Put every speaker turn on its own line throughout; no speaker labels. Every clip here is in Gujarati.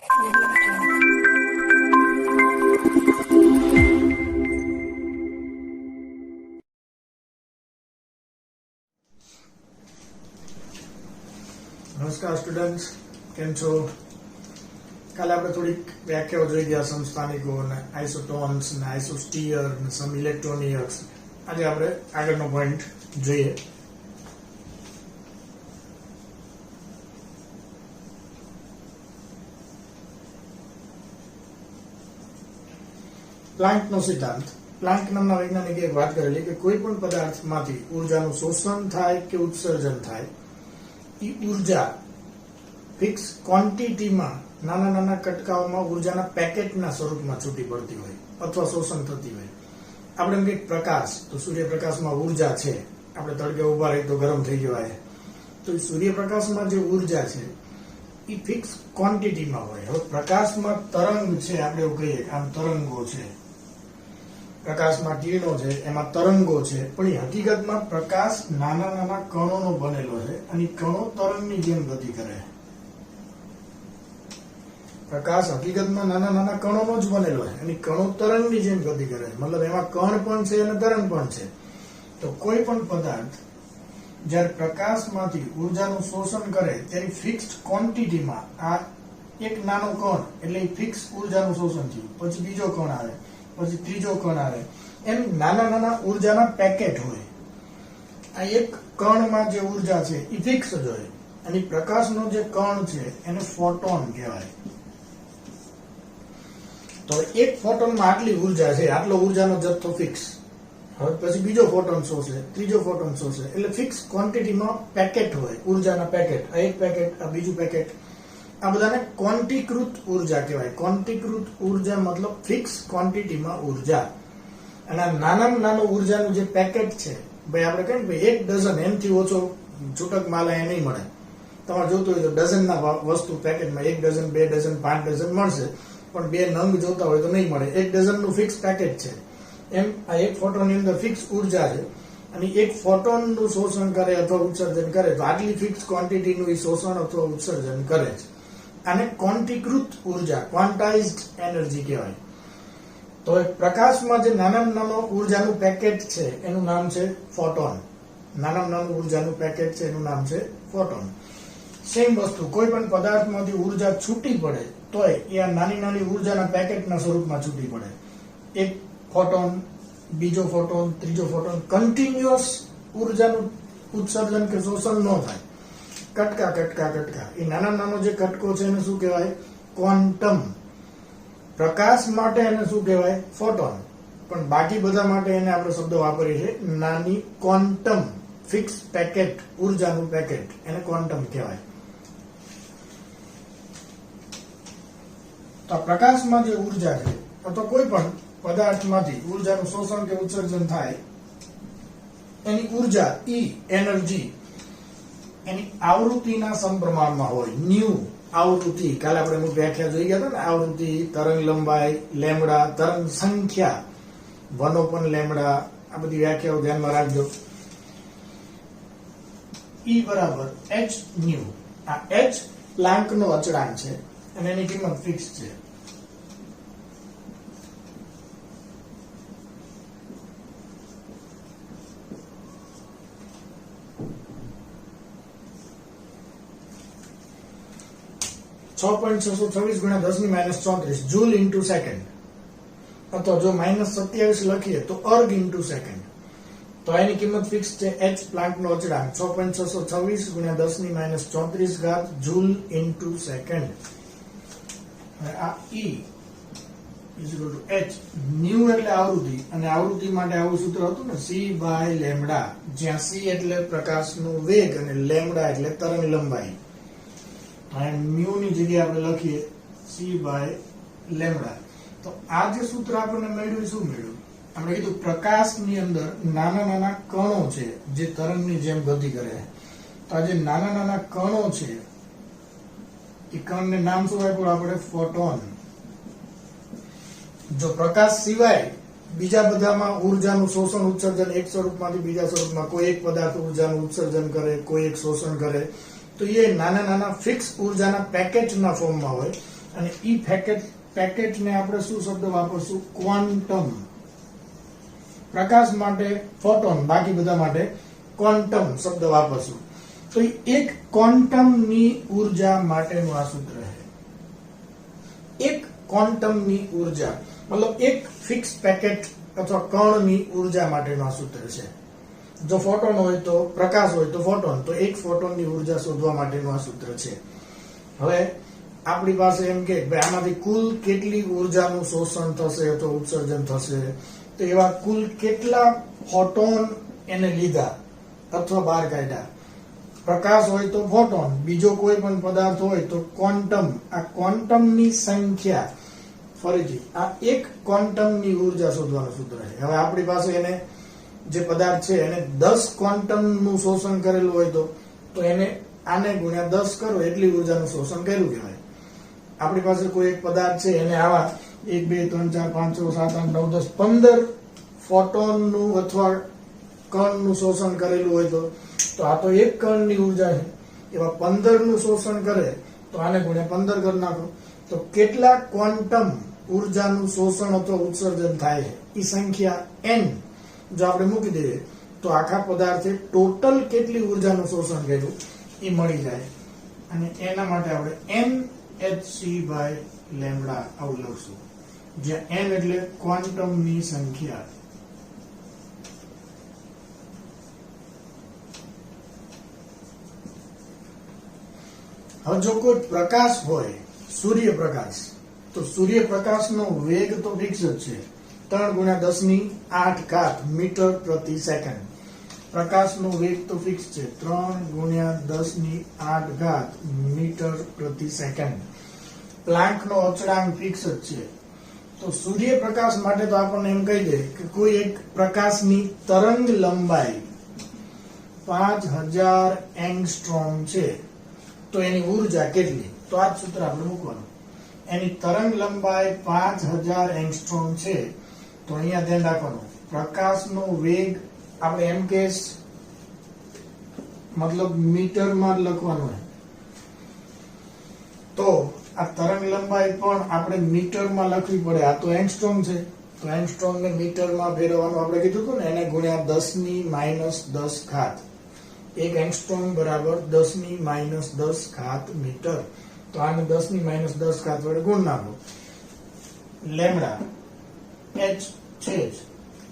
નમસ્કાર સ્ટુડન્ટ્સ, કેમ છો? કાલે આપણે થોડીક વ્યાખ્યાઓ જોઈ ગયા, સમસ્થાનિકો ને આઇસોટોન્સ ને આઇસોસ્ટીયર ને સમ ઇલેક્ટ્રોનિયર્સ. આજે આપણે આગળનો પોઈન્ટ જોઈએ. પ્લાન્કનો સિદ્ધાંત. પ્લાન્ક નામના વૈજ્ઞાનિકે એક વાત કરેલી કે કોઈ પણ પદાર્થમાંથી ઉર્જાનું શોષણ થાય કે ઉત્સર્જન થાય, એ ઉર્જા ફિક્સ ક્વોન્ટિટીમાં નાના નાના કટકાઓમાં ઉર્જાના પેકેટના સ્વરૂપમાં છૂટી પડતી હોય અથવા શોષણ થતી હોય. આપણે એમ કહીએ પ્રકાશ, તો સૂર્યપ્રકાશમાં ઉર્જા છે. આપણે તડકે ઉભા રહી તો ગરમ થઈ જવાય. તો સૂર્યપ્રકાશમાં જે ઉર્જા છે એ ફિક્સ ક્વોન્ટિટીમાં હોય. હવે પ્રકાશમાં તરંગ છે, આપણે એવું કહીએ કે આમ તરંગો છે, પ્રકાશમાં કિરણો છે, એમાં તરંગો છે, પણ એ હકીકતમાં પ્રકાશ નાના નાના કણોનો બનેલો છે અને કણો તરંગની જેમ ગતિ કરે. પ્રકાશ હકીકતમાં નાના નાના કણોનો જ બનેલો છે અને કણો તરંગની જેમ ગતિ કરે. મતલબ એમાં કણ પણ છે અને તરંગ પણ છે. તો કોઈ પણ પદાર્થ જ્યારે પ્રકાશમાંથી ઉર્જાનું શોષણ કરે ત્યારે ફિક્સ્ડ ક્વોન્ટિટીમાં આ એક નાનો કણ એટલે ફિક્સ ઉર્જાનું શોષણ થયું, પછી બીજો કણ આવે, પછી ત્રીજો કણ આવે, એમ નાના નાના ઉર્જાના પેકેટ હોય. આ એક કણમાં જે ઉર્જા છે એ ફિક્સ જ હોય. અને પ્રકાશનો જે કણ છે એને ફોટોન કહેવાય. તો એક ફોટોનમાં આટલી ઉર્જા છે, આટલો ઉર્જાનો જથ્થો ફિક્સ. હવે પછી બીજો ફોટોન શોષે, ત્રીજો ફોટોન શોષે, એટલે ફિક્સ ક્વોન્ટિટીમાં પેકેટ હોય, ઉર્જાના પેકેટ. આ એક પેકેટ, આ બીજું પેકેટ, આ બધાને ક્વોન્ટીકૃત ઉર્જા કહેવાય. ક્વોન્ટીકૃત ઉર્જા મતલબ ફિક્સ ક્વોન્ટિટીમાં ઉર્જા. અને આ નાનામાં નાનો ઉર્જાનું જે પેકેટ છે, ભાઈ આપણે કહીએ ને એક ડઝન, એમથી ઓછો છૂટક માલ અહીંયા નહીં મળે. તમારે જોતું હોય તો ડઝનના વસ્તુ પેકેટમાં 1 ડઝન, 2 ડઝન, 5 ડઝન મળશે, પણ 2 નંગ જોતા હોય તો નહીં મળે. 1 ડઝનનું ફિક્સ પેકેટ છે. એમ આ એક ફોટોનની અંદર ફિક્સ ઉર્જા છે અને એક ફોટોનનું શોષણ કરે અથવા ઉત્સર્જન કરે તો આટલી ફિક્સ ક્વોન્ટિટીનું એ શોષણ અથવા ઉત્સર્જન કરે છે. આને ક્વોન્ટીકૃત ઉર્જા, ક્વોન્ટાઇઝ્ડ એનર્જી કહેવાય. તો પ્રકાશમાં જે નાનામાં નાનો ઉર્જાનું પેકેટ છે એનું નામ છે ફોટોન. નાનામાં નાનું ઉર્જાનું પેકેટ છે એનું નામ છે ફોટોન. સેમ વસ્તુ, કોઈ પણ પદાર્થમાંથી ઉર્જા છૂટી પડે તોય એ આ નાની નાની ઉર્જાના પેકેટના સ્વરૂપમાં છૂટી પડે. એક ફોટોન, બીજો ફોટોન, ત્રીજો ફોટોન, કન્ટિન્યુઅસ ઉર્જાનું ઉત્સર્જન કે શોષણ ન થાય. કટકા કટકા કટકા, એ નાના નાનો જે કટકો છે એને શું કહેવાય? ક્વોન્ટમ. પ્રકાશ માટે એને શું કહેવાય? ફોટોન. પણ બાકી બધા માટે એને આપણે શબ્દો વાપરીએ છીએ નાની ક્વોન્ટમ ફિક્સ પેકેટ, ઉર્જાનું પેકેટ, એને ક્વોન્ટમ કહેવાય. તો પ્રકાશમાં જે ઉર્જા છે અથવા કોઈ પણ પદાર્થમાંથી ઉર્જાનું શોષણ કે ઉત્સર્જન થાય, એની ઉર્જા એનર્જી એની આવૃત્તિના સમપ્રમાણમાં હોય. ન્યુ આવૃત્તિ, કાલે આપણે અમુક વ્યાખ્યા જોઈ ગયા હતા ને, આવૃત્તિ, તરંગ લંબાઈ, લેમડા, તરંગ સંખ્યા, 1/લેમડા, આ બધી વ્યાખ્યાઓ ધ્યાનમાં રાખજો. E બરાબર h ન્યુ. આ h પ્લાન્કનો અચળાંક છે અને એની કિંમત ફિક્સ છે. .626 ગુણ્યા 10⁻34 જૂલ ઇન્ટુ સેકન્ડ, અથવા જો -27 લખીએ તો અર્ગ ઇન્ટુ સેકન્ડ. તો એની કિંમત ફિક્સ છે. h પ્લાન્કનો અચળાંક 6.626 ગુણ્યા 10⁻34 જૂલ ઇન્ટુ સેકન્ડ. આ E ઇઝ h. ન્યુ એટલે આવૃત્તિ, અને આવૃત્તિ માટે આવું સૂત્ર હતું ને, c/લેમ્ડા, જ્યાં c એટલે પ્રકાશનો વેગ અને લેમ્ડા એટલે તરંગ લંબાઈ. મ્યુ ની જગ્યાએ આપણે લખીએ c/લેમ્ડા. તો આ જે સૂત્ર આપણને મળ્યું, શું મળ્યું? આપણે કીધું પ્રકાશની અંદર નાના નાના કણો છે જે તરંગની જેમ ગતિ કરે. તો આ જે નાના નાના કણો છે એ કણને નામ શું આપ્યું આપણે? ફોટોન. જો પ્રકાશ સિવાય બીજા બધામાં ઉર્જાનું શોષણ ઉત્સર્જન એક સ્વરૂપમાંથી બીજા સ્વરૂપમાં, કોઈ એક પદાર્થ ઉર્જાનું ઉત્સર્જન કરે, કોઈ એક શોષણ કરે, તો એ નાના નાના ફિક્સ ઉર્જાના પેકેટના ફોર્મમાં હોય. અને ઈ પેકેટને આપણે શું શબ્દ વાપરશું? ક્વોન્ટમ. પ્રકાશ માટે ફોટોન, બાકી બધા માટે ક્વોન્ટમ શબ્દ વાપરશું. તો એક ક્વોન્ટમની ઉર્જા માટેનું આ સૂત્ર છે. એક ક્વોન્ટમની ઉર્જા મતલબ એક ફિક્સ પેકેટ અથવા કણની ઉર્જા માટેનું આ સૂત્ર છે. જો ફોટોન હોય તો પ્રકાશ હોય તો ફોટોન, તો એક ફોટોનની ઉર્જા શોધવા માટેનું આ સૂત્ર છે. હવે આપણી પાસે એમ કે ભાઈ આમાંથી કુલ કેટલી ઉર્જાનું શોષણ થશે અથવા ઉત્સર્જન થશે, તો એવા કુલ કેટલા ફોટોન એને લીધા અથવા બહાર કાઢ્યા. પ્રકાશ હોય તો ફોટોન, બીજો કોઈ પણ પદાર્થ હોય તો ક્વોન્ટમ. આ ક્વોન્ટમની સંખ્યા, ફરીથી આ એક ક્વોન્ટમની ઉર્જા શોધવાનું સૂત્ર છે. હવે આપણી પાસે એને જે પદાર્થ છે એને 10 ક્વોન્ટમનું શોષણ કરેલું હોય તો એને આને ગુણ્યા 10 કરો એટલી ઉર્જાનું શોષણ કર્યું કહેવાય. આપણી પાસે કોઈ એક પદાર્થ છે એને આવા 1 2 3 4 5 6 7 8 9 10 15 ફોટોનનું અથવા કણનું શોષણ કરેલું હોય તો આ તો એક કણની ઉર્જા છે. એવા 15 નું શોષણ કરે તો આને ગુણ્યા 15 કરી નાખો, તો કેટલા ક્વોન્ટમ ઉર્જાનું શોષણ અથવા ઉત્સર્જન થાય છે એ સંખ્યા n જો આપણે મૂકી દઈએ તો આખા પદાર્થે ટોટલ કેટલી ઉર્જાનું શોષણ કર્યું એ મળી જાય. અને એના માટે આપણે nhc/λ આવું લખશું, જ્યાં n એટલે ક્વોન્ટમની સંખ્યા. હવે જો કોઈ પ્રકાશ હોય, સૂર્યપ્રકાશ, તો સૂર્યપ્રકાશનો વેગ તો ફિક્સ જ છે, 3 × 10⁸ મીટર પ્રતિ સેકન્ડ. પ્રકાશનો વેગ તો ફિક્સ છે, 3 × 10⁸ મીટર પ્રતિ સેકન્ડ. પ્લાન્કનો અચળાંક ફિક્સ જ છે. તો સૂર્યપ્રકાશ માટે તો આપણને એમ કહી દે કે કોઈ એક પ્રકાશની તરંગ લંબાઈ 5000 એંગસ્ટ્રોમ છે, તો એની ઉર્જા કેટલી? તો આ જ સૂત્ર આપણે મૂકવાનું. એની તરંગ લંબાઈ 5000 એંગસ્ટ્રોમ છે, તો અહીંયા ધ્યાન રાખવાનું પ્રકાશનો વેગ આપણે એમ કે મતલબ મીટરમાં લખવાનો છે. તો આ તરંગ લંબાઈ પણ આપણે મીટરમાં લખવી પડે. આ તો એંગસ્ટ્રોમ છે, તો એંગસ્ટ્રોમ ને મીટરમાં ફેરવવાનું આપણે કીધું હતું ને, એને ગુણ્યા 10⁻10. એક એંગસ્ટ્રોમ બરાબર 10⁻10 મીટર. તો આને 10⁻10 વડે ગુણ નાખો. લેમ્ડા h છે જ,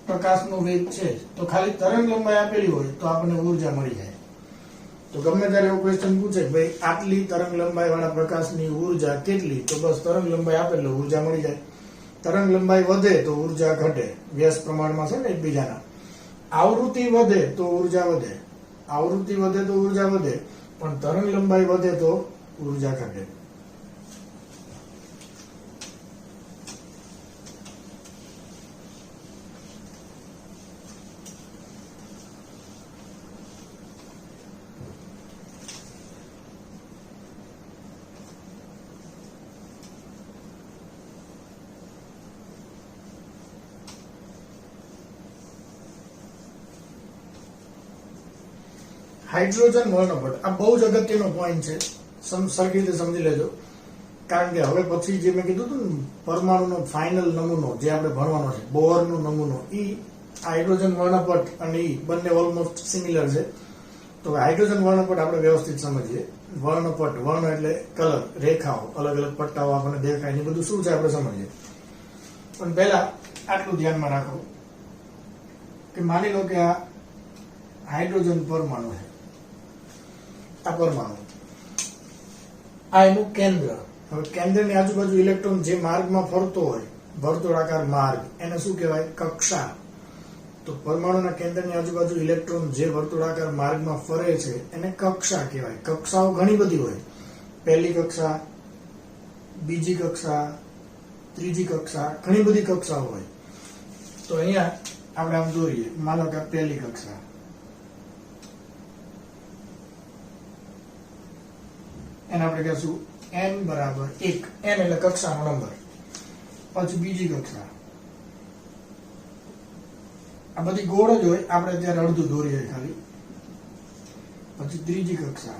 પ્રકાશનો વેગ છે જ, તો ખાલી તરંગ લંબાઈ આપેલી હોય તો આપણને ઉર્જા મળી જાય. તો ગમે ત્યારે એવો ક્વેશ્ચન પૂછે ભાઈ આટલી તરંગ લંબાઈ વાળા પ્રકાશની ઉર્જા કેટલી, તો બસ તરંગ લંબાઈ આપેલો ઉર્જા મળી જાય. તરંગ લંબાઈ વધે તો ઉર્જા ઘટે, વ્યસ્ત પ્રમાણમાં છે ને એકબીજાના. આવૃત્તિ વધે તો ઉર્જા વધે, આવૃત્તિ વધે તો ઉર્જા વધે, પણ તરંગ લંબાઈ વધે તો ઉર્જા ઘટે. હાઇડ્રોજન વર્ણપટ, આ બહુ જ અગત્યનો પોઈન્ટ છે, સરખી રીતે સમજી લેજો. કારણ કે હવે પછી જે મેં કીધું હતું ને પરમાણુનો ફાઇનલ નમૂનો જે આપણે ભણવાનો છે, બોહરનો નમૂનો, ઈ હાઇડ્રોજન વર્ણપટ અને ઈ બંને ઓલમોસ્ટ સિમિલર છે. તો હાઇડ્રોજન વર્ણપટ આપણે વ્યવસ્થિત સમજીએ. વર્ણપટ, વર્ણ એટલે કલર, રેખાઓ, અલગ અલગ પટ્ટાઓ આપણને દેખાય ને બધું શું છે આપણે સમજીએ. પણ પહેલા આટલું ધ્યાનમાં રાખો કે માની લો કે આ હાઇડ્રોજન પરમાણુ છે, આ પરમાણુ, આ એનું કેન્દ્ર. હવે કેન્દ્રની આજુબાજુ ઇલેક્ટ્રોન જે માર્ગમાં ફરતો હોય, વર્તુળાકાર માર્ગ, એને શું કહેવાય? કક્ષા. તો પરમાણુના કેન્દ્રની આજુબાજુ ઇલેક્ટ્રોન જે વર્તુળાકાર માર્ગમાં ફરે છે એને કક્ષા કહેવાય. કક્ષાઓ ઘણી બધી હોય, પહેલી કક્ષા, બીજી કક્ષા, ત્રીજી કક્ષા, ઘણી બધી કક્ષાઓ હોય. તો અહીંયા આપણે આમ દોરીએ, માનો કે પહેલી કક્ષા, એને આપણે કહેશું n બરાબર 1, n એટલે કક્ષાનો નંબર. પછી બીજી કક્ષા, આ બધી ગોળ જ હોય, આપણે અત્યારે અડધું દોરીએ ખાલી. પછી ત્રીજી કક્ષા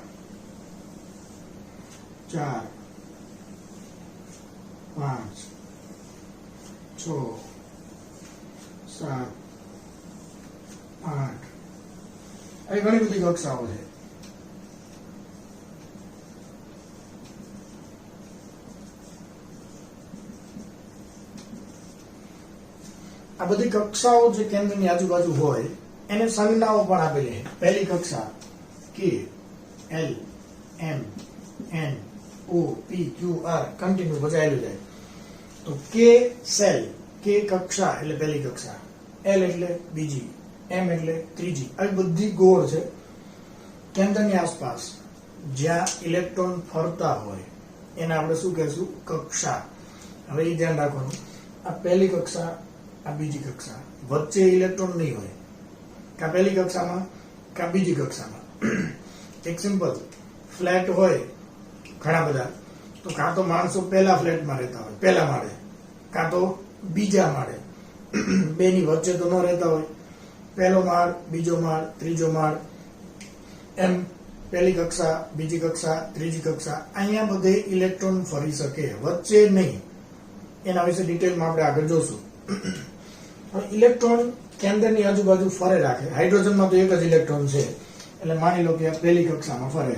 4, 5 6 7 8 આવી ઘણી બધી કક્ષાઓ છે. આ બધી કક્ષાઓ જે કેન્દ્રની આજુબાજુ હોય એને સંજ્ઞાઓ પણ આપેલી છે. પહેલી કક્ષા કે એલ એમ એન ઓ પી ક્યુ આર કન્ટિન્યુ બજાયેલું જાય. તો કે સેલ, કે કક્ષા એટલે પહેલી કક્ષા, એલ એટલે બીજી, એમ એટલે ત્રીજી. આવી બધી ગોળ છે કેન્દ્રની આસપાસ જ્યાં ઇલેક્ટ્રોન ફરતા હોય એને આપણે શું કહેશું? કક્ષા. હવે એ ધ્યાન રાખવાનું, આ પહેલી કક્ષા, આ બીજી કક્ષા, વચ્ચે ઇલેક્ટ્રોન નહીં હોય, કા પહેલી કક્ષામાં કા બીજી કક્ષામાં. એક સિમ્પલ ફ્લેટ હોય ઘણા બધા, તો કાં તો માણસો પહેલા ફ્લેટમાં રહેતા હોય, પહેલા માળે, કાં તો બીજા માળે, બેની વચ્ચે તો ન રહેતા હોય. પહેલો માળ, બીજો માળ, ત્રીજો માળ, એમ પહેલી કક્ષા, બીજી કક્ષા, ત્રીજી કક્ષા. અહીંયા બધે ઇલેક્ટ્રોન ફરી શકે, વચ્ચે નહીં. એના વિશે ડિટેલમાં આપણે આગળ જોશું. ઇલેક્ટ્રોન કેન્દ્રની આજુબાજુ ફરે રાખે. હાઇડ્રોજનમાં તો એક જ ઇલેક્ટ્રોન છે, એટલે માની લો કે આ પહેલી કક્ષામાં ફરે,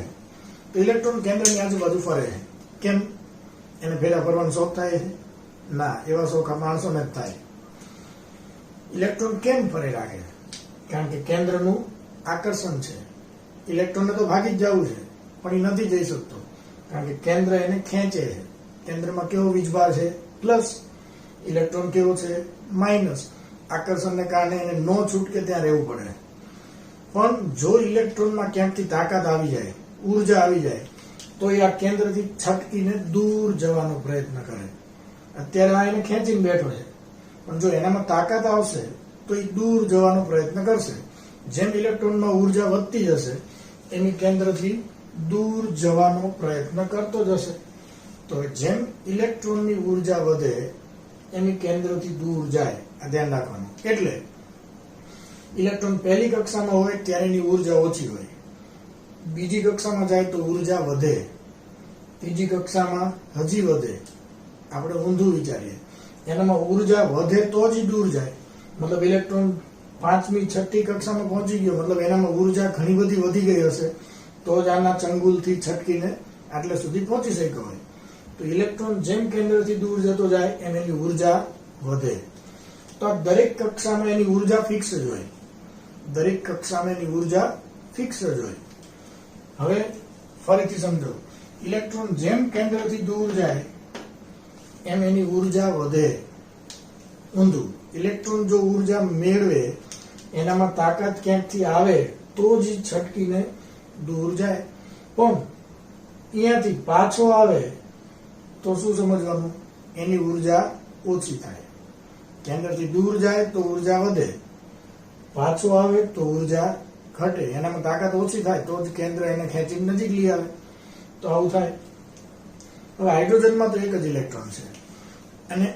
તો ઇલેક્ટ્રોન કેન્દ્રની આજુબાજુ ફરે. કેમ? એને ભેગા ફરવાનો શોખ થાય છે? ના, એવા શોખ માણસોને જ થાય. ઇલેક્ટ્રોન કેમ ફરે રાખે? કારણ કે કેન્દ્રનું આકર્ષણ છે. ઇલેક્ટ્રોનને તો ભાગી જ જવું છે, પણ એ નથી જઈ શકતો, કારણ કે કેન્દ્ર એને ખેંચે છે. કેન્દ્રમાં કેવો વીજભાર છે? પ્લસ. ઇલેક્ટ્રોન કેવો છે? માઇનસ. આકર્ષણને કારણે એને નો છૂટકે ત્યાં રહેવું પડે. પણ જો ઇલેક્ટ્રોનમાં ક્યાંકથી તાકાત આવી જાય, ઉર્જા આવી જાય, તો એ આ કેન્દ્રથી છટકીને દૂર જવાનો પ્રયત્ન કરે. અત્યારે આ એને ખેંચીને બેઠો છે, પણ જો એનામાં તાકાત આવશે તો એ દૂર જવાનો પ્રયત્ન કરશે. જેમ ઇલેક્ટ્રોનમાં ઉર્જા વધતી જશે એની કેન્દ્રથી દૂર જવાનો પ્રયત્ન કરતો જશે. તો જેમ ઇલેક્ટ્રોનની ઉર્જા વધે એની કેન્દ્રથી દૂર જાય, આ ધ્યાન રાખવાનું. એટલે ઇલેક્ટ્રોન પહેલી કક્ષામાં હોય ત્યારે એની ઉર્જા ઓછી હોય, બીજી કક્ષામાં જાય તો ઉર્જા વધે, ત્રીજી કક્ષામાં હજી વધે. આપણે ઊંધું વિચારીએ, એનામાં ઉર્જા વધે તો જ દૂર જાય. મતલબ ઇલેક્ટ્રોન 5મી 6ઠી કક્ષામાં પહોંચી ગયો, મતલબ એનામાં ઉર્જા ઘણી બધી વધી ગઈ હશે, તો જ આના ચંગુલથી છટકીને આટલે સુધી પહોંચી શક્યો હોય. તો ઇલેક્ટ્રોન જેમ કેન્દ્રથી દૂર જતો જાય એમ એની ઉર્જા વધે. તો આ દરેક કક્ષામાં એની ઉર્જા ફિક્સ જ હોય, દરેક કક્ષામાં એની ઉર્જા ફિક્સ જ હોય. હવે ફરીથી સમજો, ઇલેક્ટ્રોન જેમ કેન્દ્રથી દૂર જાય એમ એની ઉર્જા વધે. ઊંધું, ઇલેક્ટ્રોન જો ઉર્જા મેળવે, એનામાં તાકાત ક્યાંકથી આવે તો જ છટકીને દૂર જાય. પણ અહીંયાથી પાછો આવે તો શું સમજવાનું? એની ઉર્જા ઓછી થાય. કેન્દ્રથી દૂર જાય તો ઉર્જા વધે, પાછો આવે તો ઉર્જા ઘટે. એનામાં તાકાત ઓછી થાય તો જ કેન્દ્ર એને ખેંચીને નજીક લઈ આવે. તો આવું થાય. હવે હાઇડ્રોજનમાં તો એક જ ઇલેક્ટ્રોન છે, અને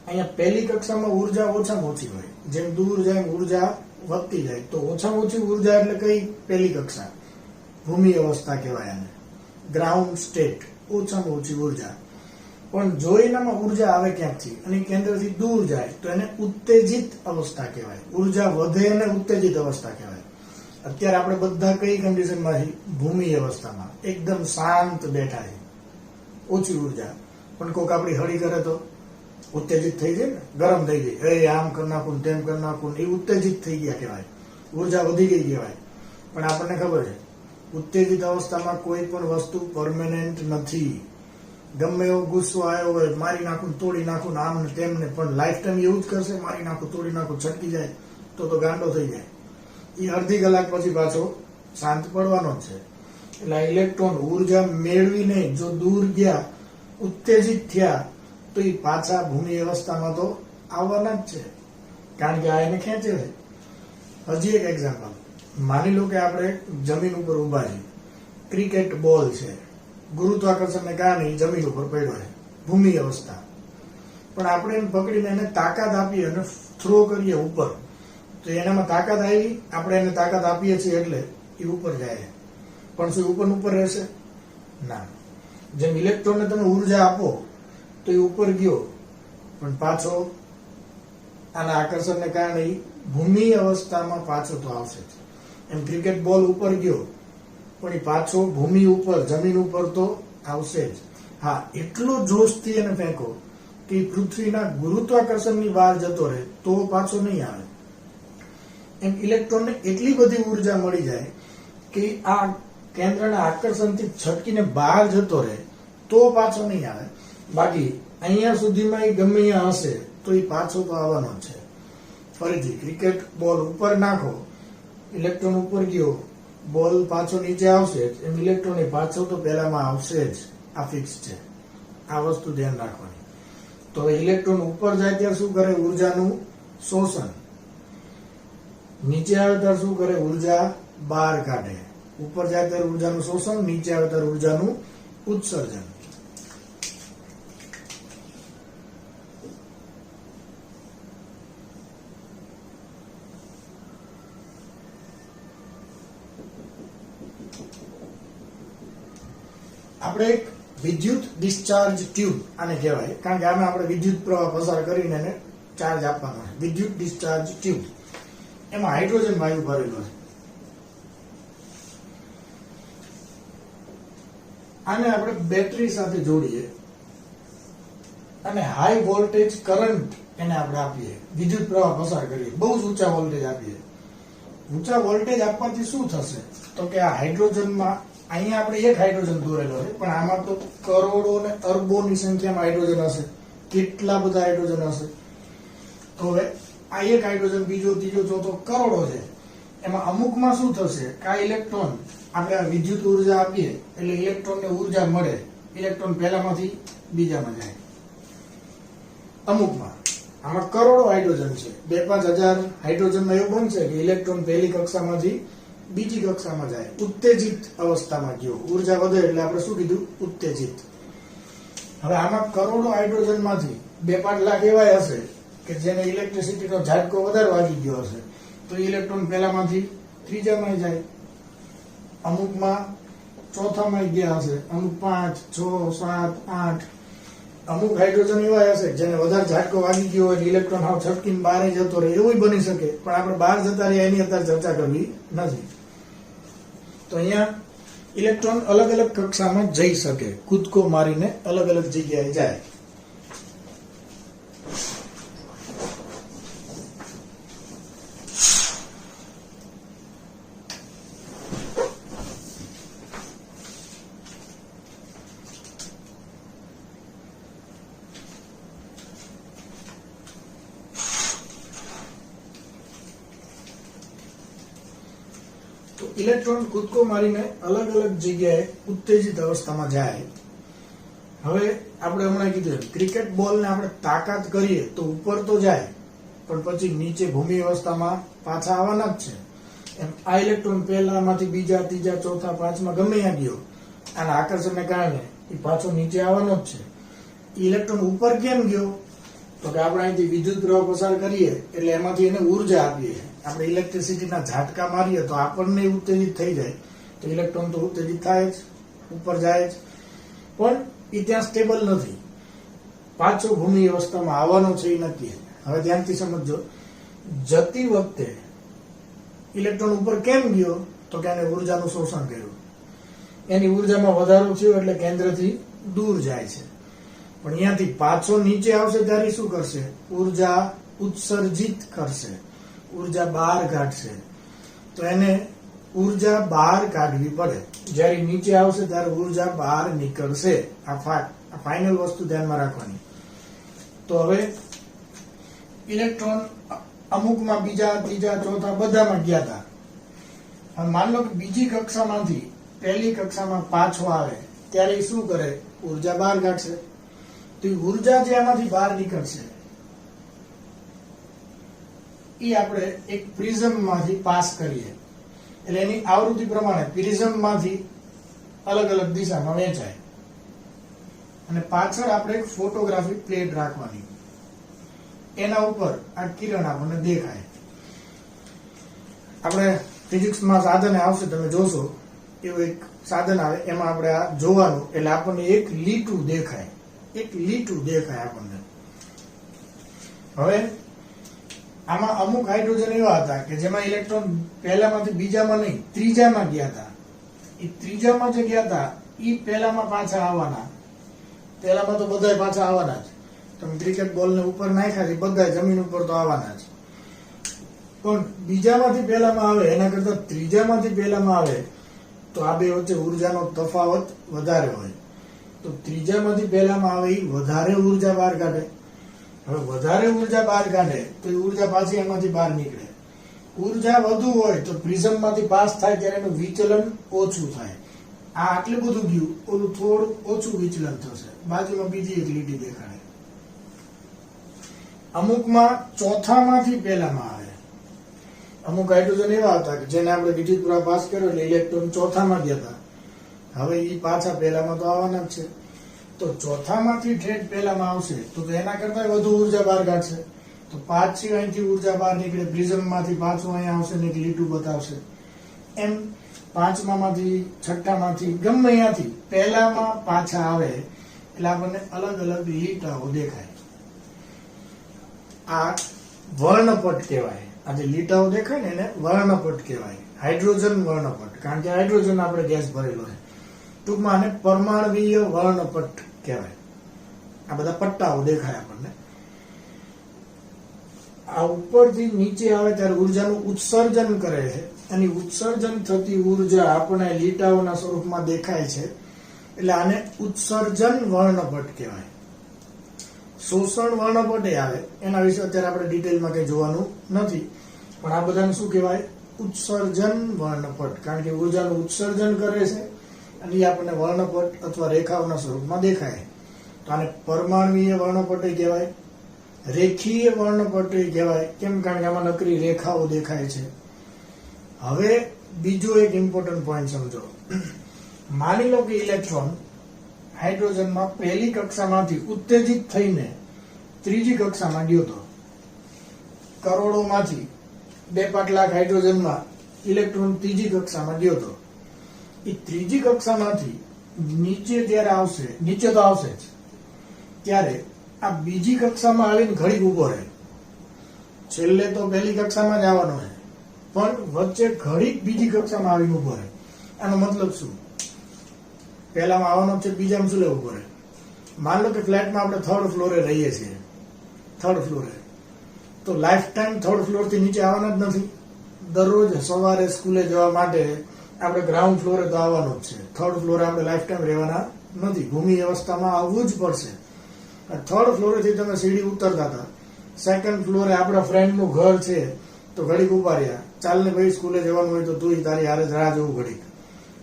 અહીંયા પહેલી કક્ષામાં ઉર્જા ઓછામાં ઓછી હોય. જેમ દૂર જાય ઉર્જા વધતી જાય. તો ઓછામાં ઓછી ઉર્જા એટલે કઈ? પહેલી કક્ષા, ભૂમિ અવસ્થા કહેવાય એને, ગ્રાઉન્ડ સ્ટેટ, ઓછામાં ઓછી ઉર્જા. પણ જો એનામાં ઉર્જા આવે ક્યાંકથી અને કેન્દ્રથી દૂર જાય તો એને ઉત્તેજિત અવસ્થા કહેવાય. ઉર્જા વધે અને ઉત્તેજિત અવસ્થા કહેવાય. અત્યારે આપણે બધા કઈ કન્ડિશનમાં? ભૂમિ અવસ્થામાં, એકદમ શાંત બેઠા છે, ઓછી ઉર્જા. પણ કોઈક આપણી હળી કરે તો ઉત્તેજિત થઈ જાય ને, ગરમ થઈ જાય, એ આમ કરી નાખું, તેમ કરી નાખું, એ ઉત્તેજિત થઈ ગયા કહેવાય, ઉર્જા વધી ગઈ કહેવાય. પણ આપણને ખબર છે ઉત્તેજિત અવસ્થામાં કોઈ પણ વસ્તુ પરમેનન્ટ નથી. ગમે એવો ગુસ્સો આવ્યો હોય, મારી નાખું, તોડી નાખું, આમ ને તેમ ને, પણ લાઈફ ટાઈમ એવું જ કરશે, મારી નાખું, તોડી નાખું, છટકી જાય તો ગાંડો થઈ જાય. એ અડધી કલાક પછી પાછો શાંત પડવાનો જ છે. એટલે ઇલેક્ટ્રોન ઉર્જા મેળવી નહીં, જો દૂર ગયા, ઉત્તેજિત થયા, તો એ પાછા ભૂમિ અવસ્થામાં તો આવવાના જ છે, કારણ કે આ એને ખેંચે છે. હજી એક એક્ઝામ્પલ, માની લો કે આપણે જમીન ઉપર ઉભા છીએ, ક્રિકેટ બોલ છે, ગુરુત્વાકર્ષણને કારણે જમીન ઉપર પડ્યો છે, ભૂમિ અવસ્થા. પણ આપણે એને પકડીને એને તાકાત આપીએ અને થ્રો કરીએ ઉપર, તો એનામાં તાકાત આવી, આપણે એને તાકાત આપીએ છીએ એટલે એ ઉપર જાય. પણ શું ઉપર રહેશે? ના. જેમ ઇલેક્ટ્રોનને તમે ઉર્જા આપો તો એ ઉપર ગયો પણ પાછો આના આકર્ષણને કારણે ભૂમિ અવસ્થામાં પાછો તો આવશે જ. એમ ક્રિકેટ બોલ ઉપર ગયો પણ એ પાછો ભૂમિ ઉપર જમીન ઉપર તો આવશે જ. હા, એટલો જોશથી એને ફેંકો કે પૃથ્વીના ગુરુત્વાકર્ષણની બહાર જતો રહે તો પાછો નહીં આવે. એમ ઇલેક્ટ્રોનને એટલી બધી ઉર્જા મળી જાય કે આ કેન્દ્રના આકર્ષણથી છટકીને બહાર જતો રહે તો પાછો નહીં આવે. બાકી અહીંયા સુધીમાં એ ગમે અહીંયા હશે તો એ પાછો તો આવવાનો જ છે. ફરીથી ક્રિકેટ બોલ ઉપર નાખો, ઇલેક્ટ્રોન ઉપર ગયો, બોલ પાછો નીચે આવશે જ. એમ ઇલેક્ટ્રોન પાછો તો પહેલામાં આવશે જ. આ ફિક્સ છે. આ વસ્તુ ધ્યાન રાખવાની. તો ઇલેક્ટ્રોન ઉપર જાય ત્યારે શું કરે? ઉર્જાનું શોષણ. નીચે આવે ત્યારે શું કરે? ઉર્જા બહાર કાઢે. ઉપર જાય ત્યારે ઉર્જાનું શોષણ, નીચે આવે ત્યારે ઉર્જાનું ઉત્સર્જન. આપણે એક વિદ્યુત ડિસ્ચાર્જ ટ્યુબ આને કહેવાય, કારણ કે આમાં આપણે વિદ્યુત પ્રવાહ પસાર કરીને એને ચાર્જ આપવાનો છે. વિદ્યુત ડિસ્ચાર્જ ટ્યુબ, એમાં હાઇડ્રોજન વાયુ ભરેલો છે. આને આપણે બેટરી સાથે જોડીએ અને હાઈ વોલ્ટેજ કરંટ એને આપણે આપીએ, વિદ્યુત પ્રવાહ પસાર કરીએ, બહુ જ ઊંચા વોલ્ટેજ આપીએ. ઊંચા વોલ્ટેજ આપવાથી શું થશે? તો કે આ હાઇડ્રોજનમાં, અહીંયા આપણે એક હાઇડ્રોજન દોરેલો છે પણ આમાં તો કરોડો અને અરબોની સંખ્યામાં હાઇડ્રોજન હશે. કેટલા બધા હાઇડ્રોજન હશે? તો હવે આ એક હાઇડ્રોજન, બીજો, ત્રીજો, ચોથો, કરોડો છે. એમાં અમુકમાં શું થશે કે આ ઇલેક્ટ્રોન આપણે આ વિદ્યુત ઉર્જા આપીએ એટલે ઇલેક્ટ્રોનને ઉર્જા મળે, ઇલેક્ટ્રોન પહેલામાંથી બીજામાં જાય. અમુકમાં, આમાં કરોડો હાઇડ્રોજન છે, 2-5 હજાર હાઇડ્રોજનમાં એવું બનશે કે ઇલેક્ટ્રોન પહેલી કક્ષામાંથી બીજી કક્ષામાં જાય, ઉત્તેજિત અવસ્થામાં ગયો. ઉર્જા વધે એટલે આપણે શું કીધું? ઉત્તેજિત. હવે આમાં કરોડો હાઇડ્રોજનમાંથી 2-5 લાખ એવા હશે કે જેને ઇલેક્ટ્રિસિટીનો ઝાટકો વધારે વાગી ગયો હશે તો ઇલેક્ટ્રોન પહેલામાંથી ત્રીજામાં જાય. અમુકમાં ચોથામાં ગયા હશે, અમુક 5, 6, 7, 8. અમુક હાઇડ્રોજન એવા હશે જેને વધારે ઝાટકો વાગી ગયો હોય ઇલેક્ટ્રોન હાવ છટકીને બહાર જતો રહે, એવું બની શકે. પણ આપણે બહાર જતા રહીએ એની અત્યારે ચર્ચા કરવી નથી. તો અહીંયા ઇલેક્ટ્રોન અલગ અલગ કક્ષામાં જઈ શકે, કૂદકો મારીને અલગ અલગ જગ્યાએ જાય. ઇલેક્ટ્રોન કૂદકો મારીને અલગ અલગ જગ્યાએ ઉત્તેજિત અવસ્થામાં જાય. હવે આપણે હમણાં કીધું ક્રિકેટ બોલને આપણે તાકાત કરીએ તો ઉપર તો જાય પણ પછી નીચે ભૂમિ અવસ્થામાં પાછા આવવાના જ છે. એમ આ ઇલેક્ટ્રોન પહેલામાંથી બીજા, ત્રીજા, ચોથા, પાંચમાં ગમે ત્યાં ગયો, આના આકર્ષણને કારણે એ પાછો નીચે આવવાનો જ છે. ઇલેક્ટ્રોન ઉપર કેમ ગયો? તો કે આપણે અહીંથી વિદ્યુત પ્રવાહ પસાર કરીએ એટલે એમાંથી એને ઉર્જા આપીએ. આપણે ઇલેક્ટ્રિસિટીના ઝાટકા મારીએ તો આપણને ઉત્તેજિત થઈ જાય, તો ઇલેક્ટ્રોન તો ઉત્તેજિત થાય જ, ઉપર જાય જ. પણ એ ત્યાં સ્ટેબલ નથી, પાછો ભૂમિ અવસ્થામાં આવવાનો છે એ નક્કી. હવે ધ્યાનથી સમજો, જતી વખતે ઇલેક્ટ્રોન ઉપર કેમ ગયો? તો કે એને ઉર્જાનું શોષણ કર્યું, એની ઉર્જામાં વધારો થયો એટલે કેન્દ્રથી દૂર જાય છે. પણ અહીંયાથી પાછો નીચે આવશે ત્યારે શું કરશે? ઉર્જા ઉત્સર્જિત કરશે, ઉર્જા બહાર કાઢશે. તો એને ઉર્જા બહાર કાઢવી પડે. જ્યારે નીચે આવશે ત્યારે ઉર્જા બહાર નીકળશે. આ ફાઇનલ વસ્તુ ધ્યાનમાં રાખવાની. તો હવે ઇલેક્ટ્રોન અમુકમાં બીજા, ત્રીજા, ચોથા બધામાં ગયા હતા. હવે માન લો કે બીજી કક્ષામાંથી પહેલી કક્ષામાં પાછો આવે ત્યારે એ શું કરે? ઉર્જા બહાર કાઢશે. તો ઉર્જા જે આમાંથી બહાર નીકળશે એ આપણે એક પ્રિઝમ માંથી પાસ કરીએ એટલે એની આવૃત્તિ પ્રમાણે પ્રિઝમ માંથી અલગ અલગ દિશામાં વહેંચાય. અને પાછળ આપણે એક ફોટોગ્રાફિક પ્લેટ રાખવાની, એના ઉપર આ કિરણ આપણને દેખાય. આપણે ફિઝિક્સમાં સાધન આવશે, તમે જોશો એવું એક સાધન આવે, એમાં આપણે આ જોવાનું એટલે આપણને એક લીટું દેખાય. એક લીટું દેખાય આપણને. હવે આમાં અમુક હાઇડ્રોજન એવા હતા કે જેમાં ઇલેક્ટ્રોન પહેલામાંથી બીજામાં નહીં ત્રીજામાં ગયા હતા. એ ત્રીજામાં જે ગયા હતા એ પહેલામાં પાછા આવવાના. પહેલામાં તો બધા પાછા આવવાના જ. તમે ક્રિકેટ બોલ ને ઉપર નાખ્યા છે બધા જમીન ઉપર તો આવવાના જ. પણ બીજામાંથી પહેલામાં આવે એના કરતા ત્રીજામાંથી પહેલામાં આવે તો આ બે વચ્ચે ઉર્જાનો તફાવત વધારે હોય. તો ત્રીજામાંથી પહેલામાં આવે એ વધારે ઉર્જા બહાર કાઢે. હવે વધારે ઉર્જા બહાર કાઢે તો એ ઉર્જા પાછી એમાંથી બહાર નીકળે. ઉર્જા વધુ હોય તો પ્રિઝમમાંથી પાસ થાય ત્યારે એનું વિચલન ઓછું થાય. આ આટલું બધું ગયું, ઓલું થોડું ઓછું વિચલન થશે. બાજુમાં બીજી એક લીટી દેખાડે. અમુકમાં ચોથામાંથી પહેલામાં આવે. અમુક હાઇડ્રોજન એવા હતા કે જેને આપણે વિદ્યુતપ્રવાહ પાસ કર્યો એટલે ઇલેક્ટ્રોન ચોથામાં ગયા હતા. હવે એ પાછા પહેલામાં તો આવવાના જ છે. તો ચોથામાંથી ઠેઠ પહેલામાં આવશે તો એના કરતા વધુ ઉર્જા બહાર કાઢશે. તો પાછી અહીંથી ઉર્જા બહાર નીકળે, પ્રિઝમમાંથી પાછું અહીંયા આવશે ને એક લીટું બતાવશે. એમ પાંચમામાંથી છઠ્ઠામાંથી ગમે અહીંયાથી પહેલામાં પાછા આવે એટલે આપણને અલગ અલગ લીટાઓ દેખાય. આ વર્ણપટ કહેવાય. આ જે લીટાઓ દેખાય ને એને વર્ણપટ કહેવાય. હાઇડ્રોજન વર્ણપટ, કારણ કે હાઇડ્રોજન આપણે ગેસ ભરેલો છે. ટૂંકમાં આને પરમાણવીય વર્ણપટ કહેવાય. આ બધા પટ્ટાઓ દેખાય આપણને. આ ઉપરથી નીચે આવે ત્યારે ઉર્જાનું ઉત્સર્જન કરે છે. અને ઉત્સર્જન થતી ઉર્જા આપણે લીટાઓના સ્વરૂપમાં દેખાય છે એટલે આને ઉત્સર્જન વર્ણપટ કહેવાય. શોષણ વર્ણપટ આવે, એના વિશે અત્યારે આપણે ડિટેલમાં કઈ જોવાનું નથી. પણ આ બધાને શું કહેવાય? ઉત્સર્જન વર્ણપટ, કારણ કે ઉર્જાનું ઉત્સર્જન કરે છે અને એ આપણને વર્ણપટ અથવા રેખાઓના સ્વરૂપમાં દેખાય. તો આને પરમાણવીય વર્ણપટ કહેવાય, રેખીય વર્ણપટ કહેવાય. કેમ? કારણ કે આમાં નકરી રેખાઓ દેખાય છે. હવે બીજો એક ઇમ્પોર્ટન્ટ પોઈન્ટ સમજો. માની લો કે ઇલેક્ટ્રોન હાઇડ્રોજનમાં પહેલી કક્ષામાંથી ઉત્તેજિત થઈને ત્રીજી કક્ષામાં ગયો હતો. કરોડોમાંથી 2-5 લાખ હાઇડ્રોજનમાં ઇલેક્ટ્રોન ત્રીજી કક્ષામાં ગયો હતો. એ ત્રીજી કક્ષામાંથી નીચે જ્યારે આવશે, નીચે તો આવશે જ, ત્યારે આ બીજી કક્ષામાં આવીને ઘડીક ઉભો રહે. છેલ્લે તો પહેલી કક્ષામાં જ આવવાનો છે, પણ વચ્ચે ઘડીક બીજી કક્ષામાં આવીને ઉભો રહે. આનો મતલબ શું? પહેલામાં આવવાનો છે, બીજામાં શું લેવું પડે? માન લો કે ફ્લેટમાં આપણે 3rd ફ્લોરે રહીએ છીએ. 3rd ફ્લોરે તો લાઈફ ટાઈમ 3rd ફ્લોર થી નીચે આવવાના જ નથી. દરરોજ સવારે સ્કૂલે જવા માટે આપણે ગ્રાઉન્ડ ફ્લોરે તો આવવાનું જ છે. 3rd ફ્લોરે આપણે લાઈફ ટાઈમ રહેવાના નથી. ભૂમિ અવસ્થામાં આવવું જ પડશે. 3rd ફ્લોરેથી તમે સીડી ઉતરતા હતા, 2nd ફ્લોરે આપણા ફ્રેન્ડનું ઘર છે તો ઘડીક ઉભા રહ્યા, ચાલ ને ભાઈ સ્કૂલે જવાનું હોય તો તું તારી હારે જ રાહ જોવું ઘડીક.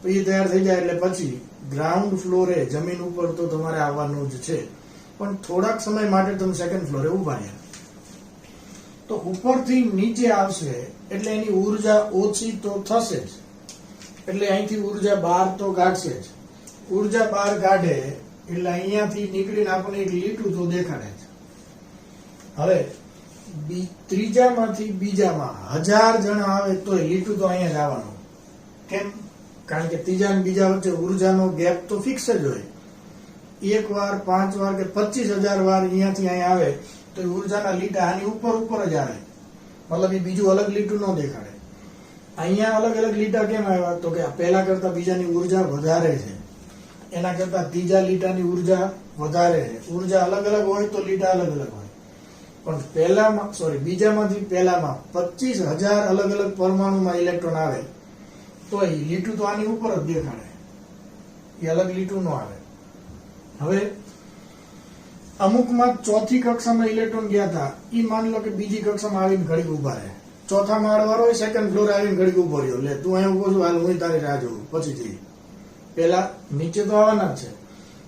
તો એ તૈયાર થઈ જાય એટલે પછી ગ્રાઉન્ડ ફ્લોરે જમીન ઉપર તો તમારે આવવાનું જ છે. પણ થોડાક સમય માટે તમે 2nd ફ્લોરે ઉભા રહ્યા. તો ઉપરથી નીચે આવશે એટલે એની ઉર્જા ઓછી તો થશે જ. એટલે અહીંથી ઉર્જા બહાર તો કાઢશે જ. ઉર્જા બહાર કાઢે એટલે અહીંયાથી નીકળીને આપણને એક લીટું તો દેખાડે છે. હવે ત્રીજામાંથી બીજામાં 1000 જણા આવે તો લીટું તો અહીંયા જ આવવાનું. કેમ? કારણ કે ત્રીજા અને બીજા વચ્ચે ઉર્જાનો ગેપ તો ફિક્સ જ હોય. 1 વાર 5 વાર કે 25,000 વાર અહીંયાથી અહીંયા આવે તો ઉર્જાના લીટા આની ઉપર ઉપર જ આવે. મતલબ એ બીજું અલગ લીટું ન દેખાડે. અહીંયા અલગ અલગ લીટા કેમ આવ્યા? તો કે પહેલા કરતા બીજાની ઉર્જા વધારે છે, એના કરતા ત્રીજા લીટાની ઉર્જા વધારે છે. ઉર્જા અલગ અલગ હોય તો લીટા અલગ અલગ હોય. પણ બીજામાંથી પહેલામાં 25,000 અલગ અલગ પરમાણુમાં ઇલેક્ટ્રોન આવે તો એ લીટું તો આની ઉપર જ દેખાડે. એ અલગ લીટું ન આવે. હવે અમુકમાં ચોથી કક્ષામાં ઇલેક્ટ્રોન ગયા હતા, એ માની લો કે બીજી કક્ષામાં આવીને ઘડીક ઉભા રહે. ચોથા માળવાળો 2nd ફ્લોરે આવીને ઘડીક ઉભો રહ્યો, લે તું અહીંયા ઉભો છું, હાલ હું તારી રાહ જોઉં. પછી પેલા નીચે તો આવવાના જ છે,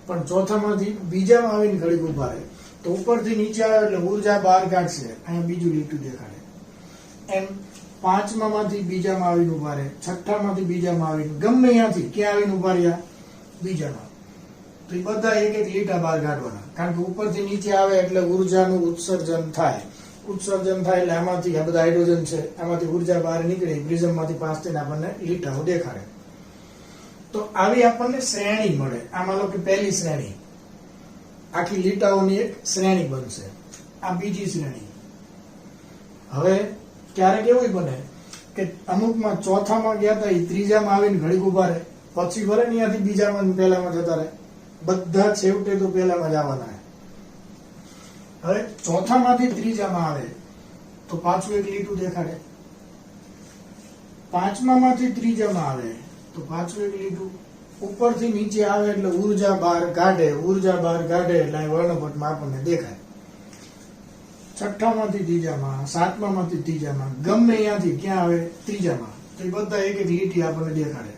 પણ ચોથામાંથી બીજામાં આવીને ઘડીક ઉભા રહે તો ઉપરથી નીચે આવે એટલે ઉર્જા બહાર કાઢશે. અહીંયા બીજું લીટું દેખાડે. એમ પાંચમામાંથી બીજામાં આવીને ઉભા રહે, છઠ્ઠામાંથી બીજામાં આવીને, ગમે ત્યાંથી ક્યાં આવીને ઉભા રહ્યા? બીજામાં. તો એ બધા એક એક લીટા બહાર કાઢવાના, કારણ કે ઉપરથી નીચે આવે એટલે ઉર્જાનું ઉત્સર્જન થાય. ઉત્સર્જન થાય એટલે આમાંથી, આ બધા હાઇડ્રોજન છે, આમાંથી ઉર્જા બહાર નીકળે, પ્રિઝમમાંથી પાસ થઈને આપણને લીટાઓ દેખાડે. તો આવી આપણને શ્રેણી મળે. આમાં લો કે પહેલી શ્રેણી, આખી લીટાઓની એક શ્રેણી બનશે. આ બીજી શ્રેણી. હવે ક્યારેક એવું બને કે અમુકમાં ચોથામાં ગયા હતા એ ત્રીજામાં આવીને ઘડીક ઉભા રહે, પછી ભલે ને ત્યાંથી બીજામાં પહેલામાં જતા રહે, બધા છેવટે તો પહેલામાં જ આવવાના. હવે ચોથામાંથી ત્રીજામાં આવે તો પાછું એક લીટું દેખાડે, પાંચમામાંથી ત્રીજામાં આવે તો પાછું એક લીટું, ઉપરથી નીચે આવે એટલે ઉર્જા બહાર કાઢે, ઉર્જા બહાર કાઢે એટલે વર્ણપટમાં આપણને દેખાય. છઠ્ઠામાંથી ત્રીજામાં, સાતમામાંથી ત્રીજામાં, ગમે ત્યાંથી ક્યાં આવે ત્રીજામાં, તો એ બધા એક એક લીટી આપણને દેખાડે.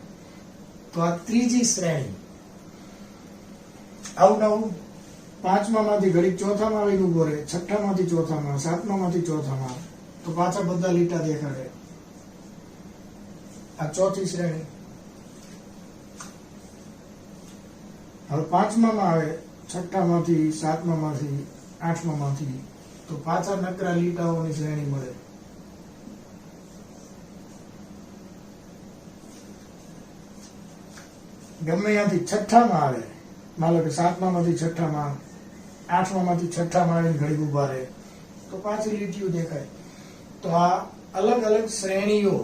તો આ ત્રીજી શ્રેણી. આવું નવું પાંચમામાંથી ઘડીક ચોથામાં આવીને ઉભો રહે, છઠ્ઠામાંથી ચોથામાં, સાતમામાંથી ચોથામાં, તો પાછા બધા લીટા દેખાડે. આ ચોથી શ્રેણી. હવે પાંચમામાં આવે, છઠ્ઠામાંથી, સાતમામાંથી, આઠમામાંથી, તો પાછા નકરા લીટાઓની શ્રેણી મળે. ગમે ત્યાંથી છઠ્ઠામાં આવે, માનો કે સાતમામાંથી છઠ્ઠામાં, આઠમામાંથી છઠ્ઠામાં આવીને ઘડીક ઉભા રહે તો પાછી લીટીઓ દેખાય. તો આ અલગ અલગ શ્રેણીઓ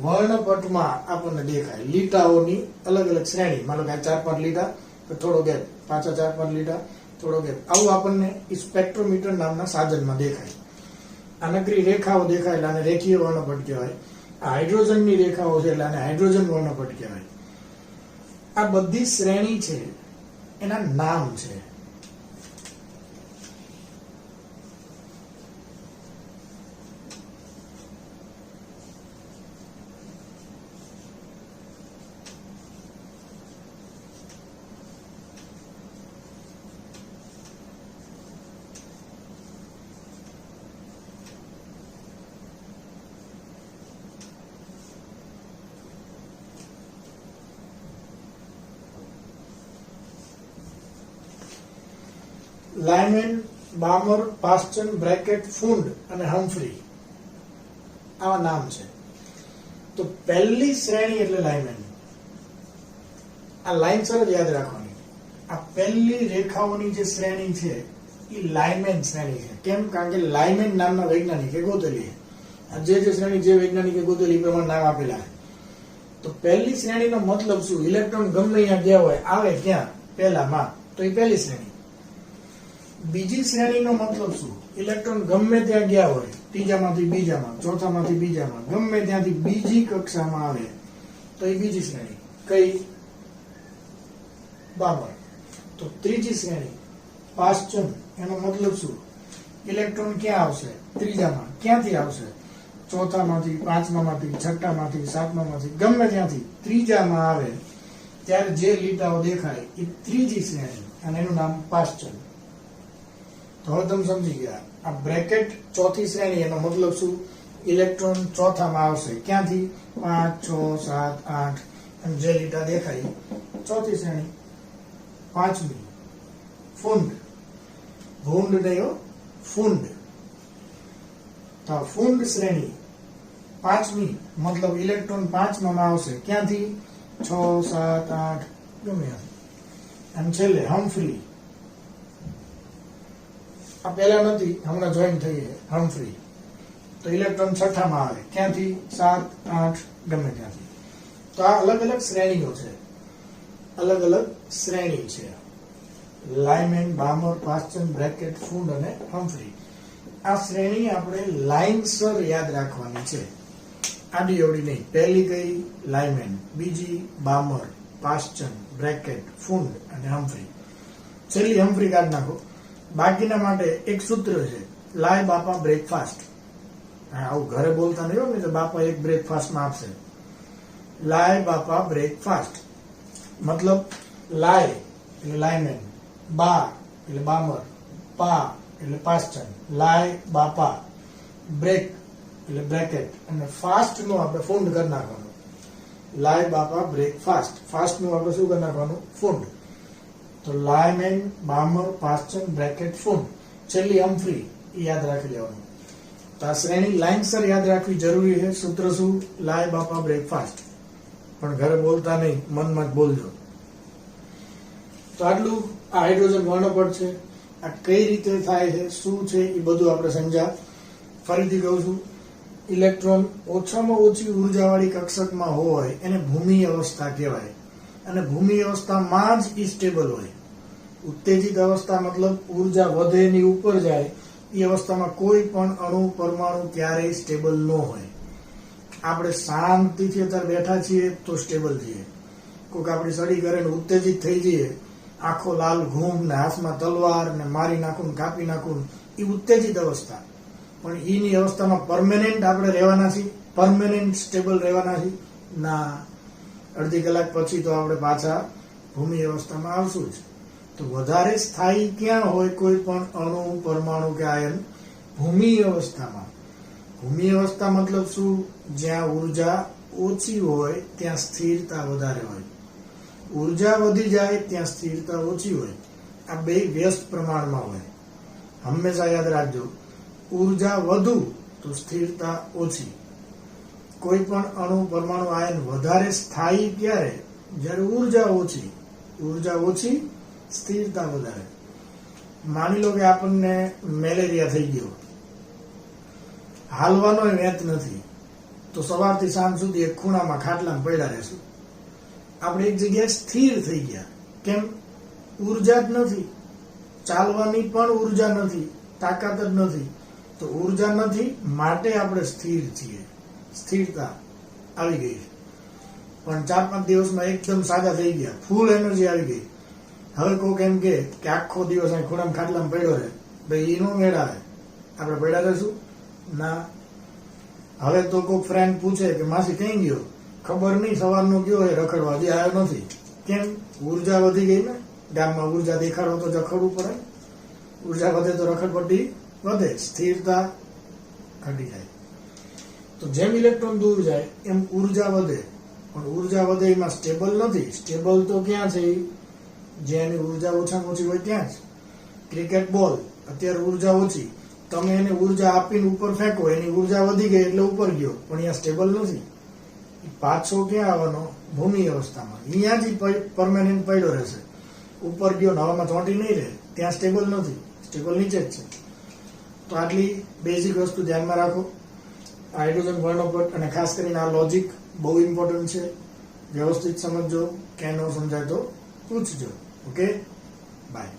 વર્ણપટમાં આપણને દેખાય. લીટાઓની અલગ અલગ શ્રેણી, માનો કે 4-5 લીટા તો થોડો ગેપ, પાછા 4-5 લીટા થોડો ગેપ, આવું આપણને સ્પેક્ટ્રોમીટર નામના સાધનમાં દેખાય. આ નકરી રેખાઓ દેખાય એટલે આને રેખીય વર્ણપટ કહેવાય. આ હાઇડ્રોજનની રેખાઓ છે એટલે આને હાઇડ્રોજન વર્ણપટ કહેવાય. આ બધી શ્રેણી છે એના નામ છે. લાયમેન, બામર, પાસ્ચન, બ્રેકેટ, ફુંડ અને હમ્ફ્રી, આવા નામ છે. તો પહેલી શ્રેણી એટલે લાયમેન. આ લાઈન સર જ યાદ રાખવાની. આ પહેલી રેખાઓની જે શ્રેણી છે એ લાયમેન શ્રેણી છે. કેમ? કારણ કે લાયમેન નામના વૈજ્ઞાનિકે ગોતેલી છે. જે શ્રેણી જે વૈજ્ઞાનિકે ગોતેલી પ્રમાણે નામ આપેલા છે. તો પહેલી શ્રેણીનો મતલબ શું? ઇલેક્ટ્રોન ગમે અહીંયા ગયા હોય, આવે ક્યાં? પહેલામાં, તો એ પહેલી શ્રેણી. બીજી શ્રેણીનો મતલબ શું? ઇલેક્ટ્રોન ગમે ત્યાં ગયા હોય, ત્રીજામાંથી બીજામાં, ચોથામાંથી બીજામાં, ગમે ત્યાંથી બીજી કક્ષામાં આવે તો એ બીજી શ્રેણી. કઈ? બામર. તો ત્રીજી શ્રેણી પાસ્ચન, એનો મતલબ શું? ઇલેક્ટ્રોન ક્યાં આવશે? ત્રીજામાં. ક્યાંથી આવશે? ચોથામાંથી, પાંચમામાંથી, છઠ્ઠામાંથી, સાતમામાંથી, ગમે ત્યાંથી ત્રીજામાં આવે ત્યારે જે લીટાઓ દેખાય એ ત્રીજી શ્રેણી અને એનું નામ પાસ્ચન. તો હવે તમે સમજી ગયા. આ બ્રેકેટ ચોથી શ્રેણી, એનો મતલબ શું? ઇલેક્ટ્રોન ચોથામાં આવશે. ક્યાંથી? 5, 6, 7, 8 અને જે લીટા દેખાય ચોથી શ્રેણી. પાંચમી ફુંડ. ભૂંડ નહીં, ફુંડ. તો ફુંડ શ્રેણી પાંચમી, મતલબ ઇલેક્ટ્રોન પાંચમાં આવશે. ક્યાંથી? 6, 7, 8 ગમે. અને છેલ્લે હમ્ફ્રી. આ પહેલા નથી, હમણાં જોઈન થઈ છે હમ્ફ્રી. તો ઇલેક્ટ્રોન છઠ્ઠામાં આવે. ક્યાંથી? 7, 8 ગમે ત્યાંથી. તો આ અલગ અલગ શ્રેણીઓ છે. અલગ અલગ શ્રેણી છે. લાયમેન, બામર, પાસ્ચન, બ્રેકેટ, ફુંડ અને હમ્ફ્રી. આ શ્રેણી આપણે લાઇનસર યાદ રાખવાની છે, આડી અવડી નહીં. પહેલી કઈ? લાયમેન. બીજી બામર, પાસ્ચન, બ્રેકેટ, ફુંડ અને હમ્ફ્રી. છેલ્લી હમ્ફ્રી કાઢી નાખો. બાકીના માટે એક સૂત્ર છે, લાય બાપા બ્રેકફાસ્ટ. આવું ઘરે બોલતા નહીં હોય ને તો બાપા એક બ્રેકફાસ્ટમાં આપશે. લાય બાપા બ્રેકફાસ્ટ મતલબ લાય એટલે લાયમેન, બા એટલે બામર, પા એટલે પાસ્ચન, લાય બાપા, બ્રેક એટલે બ્રેકેટ અને ફાસ્ટ નું આપણે ફૂંડ કરી નાખવાનું. લાય બાપા બ્રેકફાસ્ટ, ફાસ્ટ નું આપણે શું કરી નાખવાનું? ફૂંડ. તો લાયમેન, બામર, પાસ્ચન, બ્રેકેટ, ફુંડ. છેલ્લી હમ્ફ્રી યાદ રાખી લેવાનું. તો આ શ્રેણી લાઇનસર યાદ રાખવી જરૂરી છે. સૂત્ર શું? લાય બાપા બ્રેકફાસ્ટ. પણ ઘરે બોલતા નહીં, મનમાં જ બોલજો. તો આટલું આ હાઇડ્રોજન વર્ણપટ છે. આ કઈ રીતે થાય છે, શું છે, એ બધું આપણે સમજ્યા. ફરીથી કહું છું, ઇલેક્ટ્રોન ઓછામાં ઓછી ઉર્જાવાળી કક્ષકમાં હોય એને ભૂમિ અવસ્થા કહેવાય, અને ભૂમિ અવસ્થામાં જ ઈ સ્ટેબલ હોય. ઉત્તેજિત અવસ્થા મતલબ ઉર્જા વધે એની ઉપર જાય, એ અવસ્થામાં કોઈ પણ અણુ પરમાણુ ક્યારેય સ્ટેબલ ન હોય. આપણે શાંતિથી અત્યારે બેઠા છીએ તો સ્ટેબલ છીએ. કોઈક આપણી સડી કરે ને ઉત્તેજિત થઈ જઈએ, આખો લાલ ઘૂમ ને હાથમાં તલવાર ને મારી નાખું કાપી નાખું, એ ઉત્તેજિત અવસ્થા. પણ એની અવસ્થામાં પરમેનન્ટ આપણે રહેવાના છીએ, પરમેનન્ટ સ્ટેબલ રહેવાના છીએ ના. અડધી કલાક પછી તો આપણે પાછા ભૂમિ અવસ્થામાં આવશું જ. તો વધારે સ્થાયી ક્યાં હોય કોઈ પણ અણુ પરમાણુ કે આયન? ભૂમિ અવસ્થામાં. ભૂમિ અવસ્થા મતલબ શું? જ્યાં ઉર્જા ઓછી હોય ત્યાં સ્થિરતા વધારે હોય, ઉર્જા વધી જાય ત્યાં સ્થિરતા ઓછી હોય. આ બે વ્યસ્ત પ્રમાણમાં હોય. હંમેશા યાદ રાખજો, ઉર્જા વધુ તો સ્થિરતા ઓછી. કોઈ પણ અણુ પરમાણુ આયન વધારે સ્થાયી ક્યારે? જ્યારે ઉર્જા ઓછી. ઉર્જા ઓછી, સ્થિરતા વધારે. માની લો કે આપણને મેલેરિયા થઈ ગયો, હાલવાનો વેત નથી, તો સવારથી સાંજ સુધી એક ખૂણામાં ખાટલામાં પડ્યા રહેશું. આપણે એક જગ્યાએ સ્થિર થઈ ગયા. કેમ? ઉર્જા જ નથી, ચાલવાની પણ ઉર્જા નથી, તાકાત જ નથી. તો ઉર્જા નથી માટે આપણે સ્થિર છીએ, સ્થિરતા આવી ગઈ. પણ 4-5 દિવસમાં એકદમ સાજા થઈ ગયા, ફૂલ એનર્જી આવી ગઈ. હવે કોઈક એમ કે આખો દિવસ અહીં ખૂણામાં ખાટલામાં પડ્યો રહે, ભાઈ એનો મેળ આવે? આપણે પડ્યા રહેશું ના. હવે તો કોઈક ફ્રેન્ડ પૂછે કે માસી કઈ ગયો? ખબર નહીં, સવારનો ગયો એ રખડવા, હજી આવ્યો નથી. કેમ? ઉર્જા વધી ગઈ ને. ગામમાં ઉર્જા દેખાડો તો જખડવું પડે, ઉર્જા વધે તો રખડપટ્ટી વધે, સ્થિરતા ઘટી જાય. તો જેમ ઇલેક્ટ્રોન દૂર જાય એમ ઉર્જા વધે, પણ ઉર્જા વધે એમાં સ્ટેબલ નથી. સ્ટેબલ તો ક્યાં છે? જેની ઉર્જા ઓછામાં ઓછી હોય ત્યાં જ. ક્રિકેટ બોલ, અત્યારે ઉર્જા ઓછી, તમે એને ઉર્જા આપીને ઉપર ફેંકો, એની ઉર્જા વધી ગઈ એટલે ઉપર ગયો, પણ અહીંયા સ્ટેબલ નથી. પાછો ક્યાં આવવાનો? ભૂમિ અવસ્થામાં. અહીંયા જ પરમેનન્ટ પડ્યો રહેશે. ઉપર ગયો ને હવામાં ચોંટી નહીં રહે, ત્યાં સ્ટેબલ નથી, સ્ટેબલ નીચે જ છે. તો આટલી બેઝિક વસ્તુ ધ્યાનમાં રાખો. હાઇડ્રોજન વર્ણપટ અને ખાસ કરીને આ લોજિક બહુ ઇમ્પોર્ટન્ટ છે. વ્યવસ્થિત સમજજો, ક્યાં ન સમજાય તો પૂછજો. Okay, by.